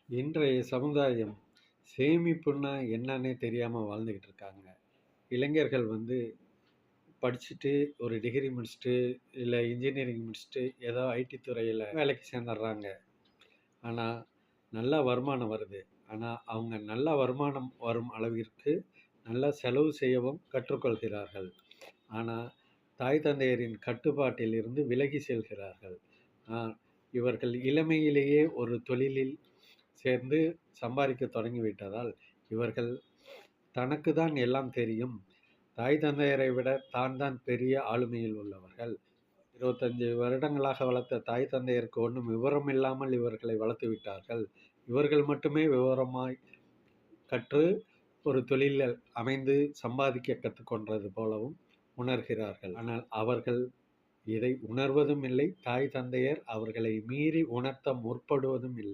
இன்றைய சமுதாயம் சேமிப்புன்னா என்னன்னே தெரியாம வாழ்ந்துகிட்டு இருக்காங்க. இளைஞர்கள் படிச்சுட்டு ஒரு டிகிரி முடிச்சுட்டு, இல்ல இன்ஜினியரிங் முடிச்சுட்டு ஏதோ ஐடி துறையில வேலைக்கு சேர்ந்துடுறாங்க. ஆனா, நல்ல வருமானம் வருது. ஆனா, அவங்க நல்ல வருமானம் வரும் அளவிற்கு நல்லா செலவு செய்யவும் கற்றுக்கொள்கிறார்கள். ஆனா, தாய் தந்தையரின் கட்டுப்பாட்டில் இருந்து விலகி செல்கிறார்கள். ஆ, இவர்கள் இளமையிலேயே ஒரு தொழிலில் சேர்ந்து சம்பாதிக்க தொடங்கிவிட்டதால், இவர்கள் தனக்கு தான் எல்லாம் தெரியும். தாய் தந்தையரை விட தான் தான் பெரிய ஆளுமையில் உள்ளவர்கள். 25 வருடங்களாக வளர்த்த தாய் தந்தையருக்கு ஒண்ணும் விவரம் இல்லாமல் இவர்களை வளர்த்து விட்டார்கள். இவர்கள் மட்டுமே விவரமாய் கற்று ஒரு தொழிலில் அமைந்து சம்பாதிக்க கற்றுக்கொண்டது போலவும் உணர்கிறார்கள். ஆனால் அவர்கள் இதை உணர்வதும் இல்லை. தாய் தந்தையர் அவர்களை மீறி உணர்த்த முற்படுவதும் இல்லை.